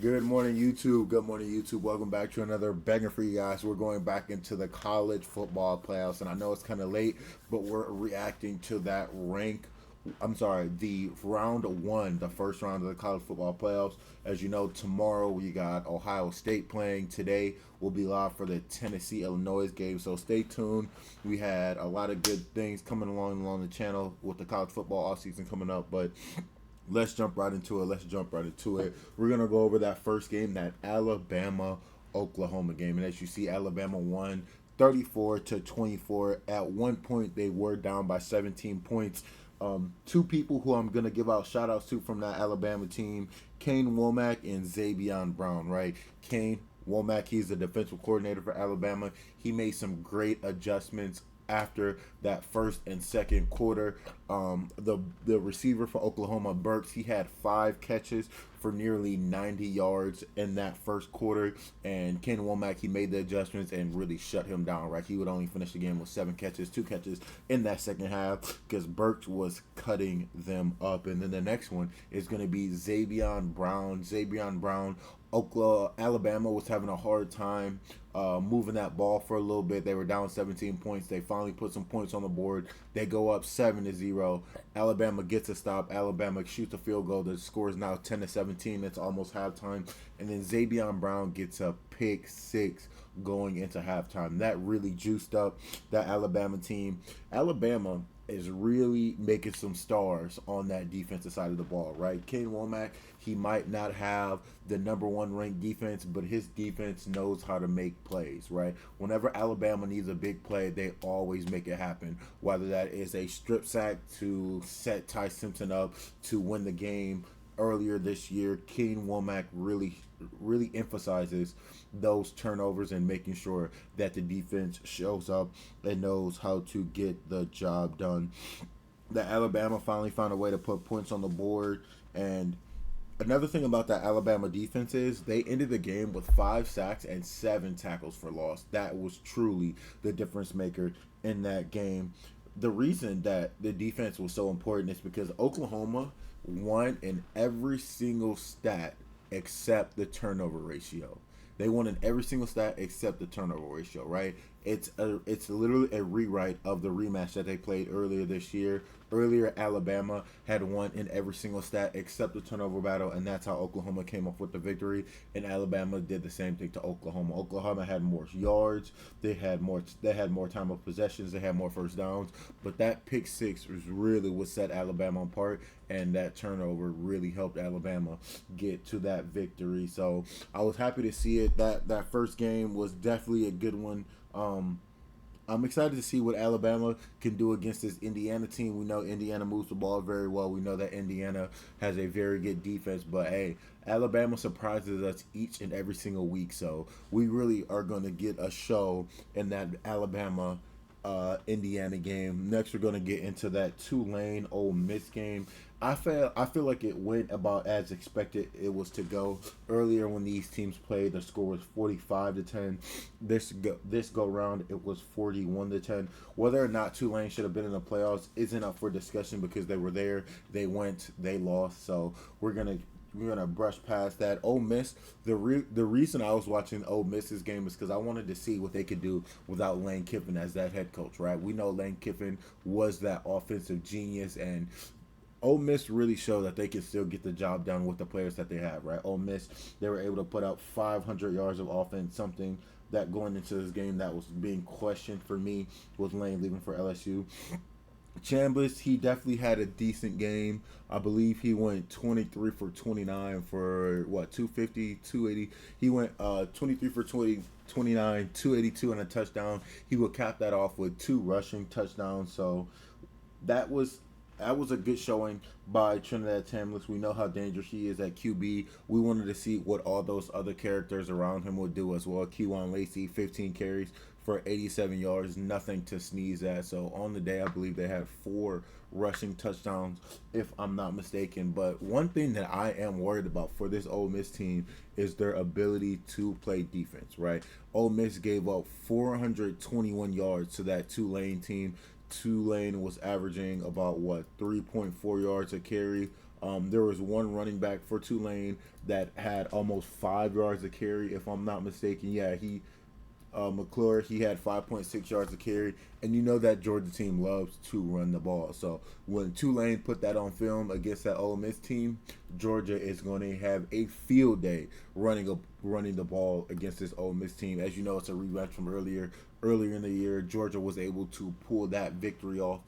Good morning, YouTube. Good morning, YouTube. Welcome back to another banger for you guys. We're going back into the college football playoffs, and I know it's kind of late, but we're reacting to that the round one, the first round of the college football playoffs. As you know, tomorrow we got Ohio State playing. Today we'll be live for the Tennessee Illinois game, so stay tuned. We had a lot of good things coming along the channel with the college football offseason coming up, but let's jump right into it. We're going to go over that first game, that Alabama Oklahoma game. And as you see, Alabama won 34-24. At one point, they were down by 17 points. Two people who I'm going to give out shout outs to from that Alabama team, Kane Womack and Xavion Brown, right? Kane Womack, he's the defensive coordinator for Alabama. He made some great adjustments after that first and second quarter. The receiver for Oklahoma, Burks, he had 5 catches for nearly 90 yards in that first quarter, and Ken Womack, he made the adjustments and really shut him down, right? He would only finish the game with 7 catches, 2 catches in that second half because Burks was cutting them up. And then the next one is going to be Xavion Brown. Alabama was having a hard time moving that ball for a little bit. They were down 17 points. They finally put some points on the board. They go up 7-0. Alabama gets a stop. Alabama shoots a field goal. The score is now 10-17. It's almost halftime. And then Xavion Brown gets a pick 6 going into halftime. That really juiced up that Alabama team. Alabama is really making some stars on that defensive side of the ball, right? Kane Womack, he might not have the number 1 ranked defense, but his defense knows how to make plays, right? Whenever Alabama needs a big play, they always make it happen, whether that is a strip sack to set Ty Simpson up to win the game earlier this year. Kane Womack really emphasizes those turnovers and making sure that the defense shows up and knows how to get the job done. The Alabama finally found a way to put points on the board. And another thing about that Alabama defense is they ended the game with 5 sacks and 7 tackles for loss. That was truly the difference maker in that game. The reason that the defense was so important is because Oklahoma won in every single stat except the turnover ratio. They won in every single stat except the turnover ratio, right? It's literally a rewrite of the rematch that they played earlier this year. Earlier, Alabama had won in every single stat except the turnover battle, and that's how Oklahoma came up with the victory. And Alabama did the same thing to Oklahoma. Oklahoma had more yards, they had more time of possessions, they had more first downs, but that pick 6 was really what set Alabama apart, and that turnover really helped Alabama get to that victory. So I was happy to see it. That first game was definitely a good one. I'm excited to see what Alabama can do against this Indiana team. We know Indiana moves the ball very well. We know that Indiana has a very good defense. But, hey, Alabama surprises us each and every single week. So we really are going to get a show in that Alabama Indiana game. Next, we're going to get into that Tulane Ole Miss game. I feel like it went about as expected it was to go. Earlier when these teams played, the score was 45-10. This go round it was 41-10. Whether or not Tulane should have been in the playoffs isn't up for discussion because they were there, they went, they lost. So we're gonna brush past that. Ole Miss, the reason I was watching Ole Miss's game is because I wanted to see what they could do without Lane Kiffin as that head coach, right? We know Lane Kiffin was that offensive genius, and Ole Miss really showed that they can still get the job done with the players that they have, right? Ole Miss, they were able to put out 500 yards of offense, something that going into this game that was being questioned for me with Lane leaving for LSU. Chambliss, he definitely had a decent game. I believe he went 23 for 29 for, 250, 280. He went 23 for 29, 282 and a touchdown. He would cap that off with 2 rushing touchdowns. So that was a good showing by Trinidad Chambliss. We know how dangerous he is at QB. We wanted to see what all those other characters around him would do as well. Kewan Lacey, 15 carries for 87 yards, nothing to sneeze at. So on the day, I believe they had 4 rushing touchdowns, if I'm not mistaken. But one thing that I am worried about for this Ole Miss team is their ability to play defense, right? Ole Miss gave up 421 yards to that Tulane team. Tulane was averaging about 3.4 yards a carry. There was one running back for Tulane that had almost 5 yards of carry, if I'm not mistaken. Yeah, McClure, he had 5.6 yards of carry, and you know that Georgia team loves to run the ball. So when Tulane put that on film against that Ole Miss team, Georgia is going to have a field day running the ball against this Ole Miss team. As you know, it's a rematch from earlier in the year. Georgia was able to pull that victory off.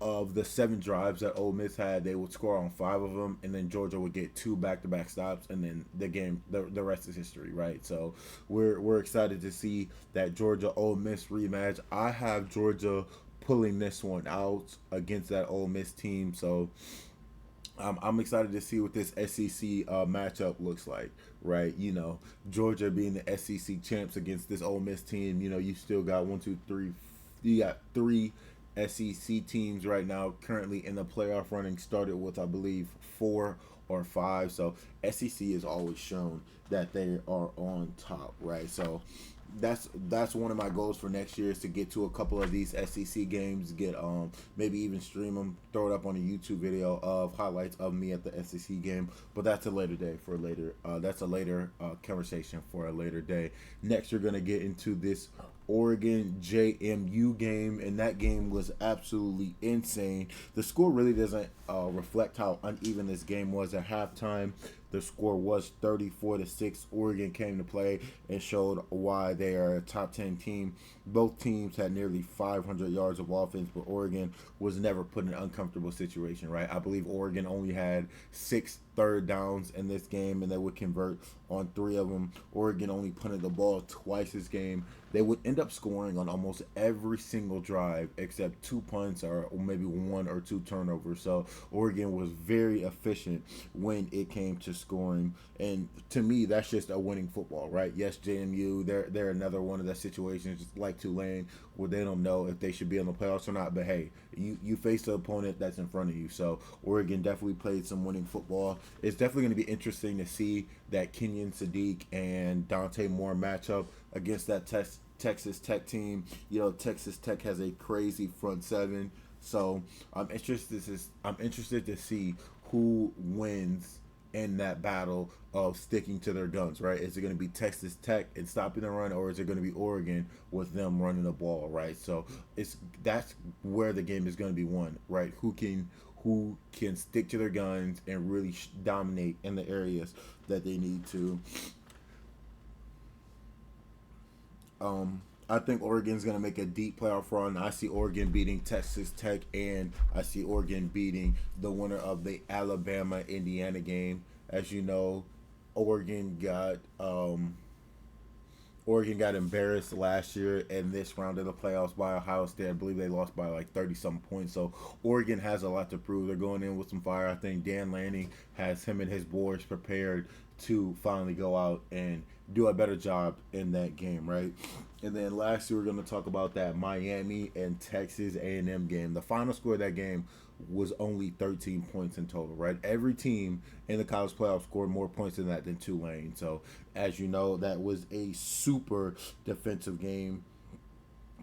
Of the 7 drives that Ole Miss had, they would score on 5 of them, and then Georgia would get 2 back-to-back stops, and then the rest is history, right? So we're excited to see that Georgia Ole Miss rematch. I have Georgia pulling this one out against that Ole Miss team, so I'm excited to see what this SEC matchup looks like, right? Georgia being the SEC champs against this Ole Miss team. You still got one, two, three. You got three SEC teams right now currently in the playoff running. Started with, I believe, 4 or 5. So SEC has always shown that they are on top, right? So that's one of my goals for next year is to get to a couple of these SEC games, get maybe even stream them, throw it up on a YouTube video of highlights of me at the SEC game. But that's a later day for later. That's a later conversation for a later day. Next, you're gonna get into this Oregon JMU game, and that game was absolutely insane. The score really doesn't reflect how uneven this game was at halftime. The score was 34-6. Oregon came to play and showed why they are a top 10 team. Both teams had nearly 500 yards of offense, but Oregon was never put in an uncomfortable situation, right? I believe Oregon only had 6 third downs in this game, and they would convert on 3 of them. Oregon only punted the ball twice this game. They would end up scoring on almost every single drive except 2 punts or maybe 1 or 2 turnovers. So Oregon was very efficient when it came to scoring. And to me, that's just a winning football, right? Yes, JMU, they're another one of the situations just like Tulane where they don't know if they should be in the playoffs or not. But hey, you face the opponent that's in front of you. So Oregon definitely played some winning football. It's definitely going to be interesting to see that Kenyon Sadiq and Dante Moore matchup against that Texas Tech team. Texas Tech has a crazy front seven. So I'm interested to see who wins in that battle of sticking to their guns, right? Is it going to be Texas Tech and stopping the run, or is it going to be Oregon with them running the ball, right? So that's where the game is going to be won, right? Who can stick to their guns and really dominate in the areas that they need to. I think Oregon's going to make a deep playoff run. I see Oregon beating Texas Tech, and I see Oregon beating the winner of the Alabama-Indiana game. As you know, Oregon got embarrassed last year in this round of the playoffs by Ohio State. I believe they lost by like 30-some points. So Oregon has a lot to prove. They're going in with some fire. I think Dan Lanning has him and his boys prepared to finally go out and do a better job in that game, right? And then lastly, we're going to talk about that Miami and Texas A&M game. The final score of that game was only 13 points in total, right? Every team in the college playoff scored more points than that than Tulane. So, as you know, that was a super defensive game.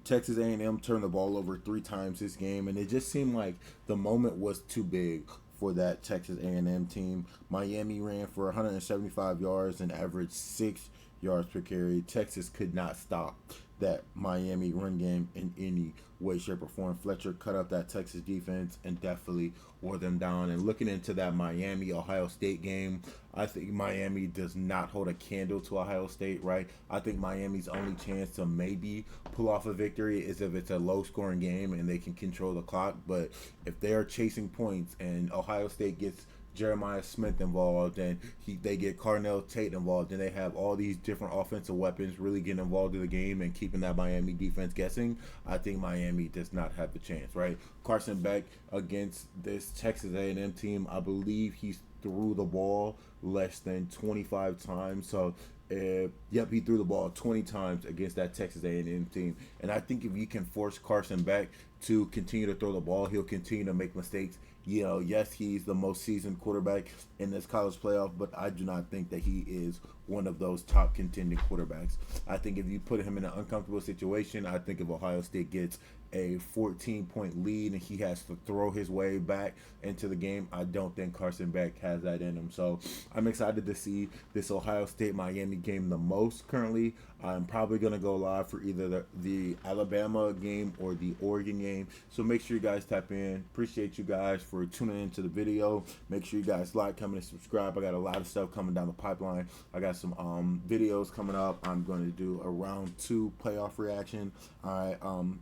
Texas A&M turned the ball over 3 times this game, and it just seemed like the moment was too big for that Texas A&M team. Miami ran for 175 yards and averaged 6 yards per carry. Texas could not stop that Miami run game in any way, shape, or form. Fletcher cut up that Texas defense and definitely wore them down. And looking into that Miami-Ohio State game, I think Miami does not hold a candle to Ohio State, right? I think Miami's only chance to maybe pull off a victory is if it's a low-scoring game and they can control the clock. But if they are chasing points and Ohio State gets Jeremiah Smith involved, and they get Carnell Tate involved, and they have all these different offensive weapons really getting involved in the game and keeping that Miami defense guessing, I think Miami does not have the chance, right? Carson Beck against this Texas A&M team, I believe he threw the ball less than 25 times. So he threw the ball 20 times against that Texas A&M team. And I think if you can force Carson Beck to continue to throw the ball, he'll continue to make mistakes. Yes, he's the most seasoned quarterback in this college playoff, but I do not think that he is one of those top contending quarterbacks. I think if you put him in an uncomfortable situation, I think if Ohio State gets a 14-point lead and he has to throw his way back into the game. I don't think Carson Beck has that in him. So I'm excited to see this Ohio State Miami game the most currently. I'm probably going to go live for either the Alabama game or the Oregon game. So make sure you guys tap in. Appreciate you guys for tuning into the video. Make sure you guys like, comment, and subscribe. I got a lot of stuff coming down the pipeline. I got some videos coming up. I'm going to do a round 2 playoff reaction. I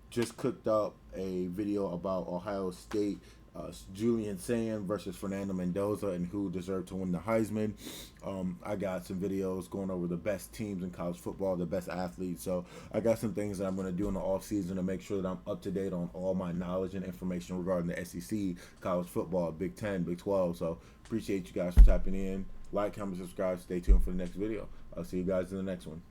just cooked up a video about Ohio State, Julian Sand versus Fernando Mendoza and who deserved to win the Heisman. I got some videos going over the best teams in college football, the best athletes. So I got some things that I'm going to do in the off season to make sure that I'm up to date on all my knowledge and information regarding the SEC, college football, Big 10, Big 12. So appreciate you guys for tapping in. Like, comment, subscribe. Stay tuned for the next video. I'll see you guys in the next one.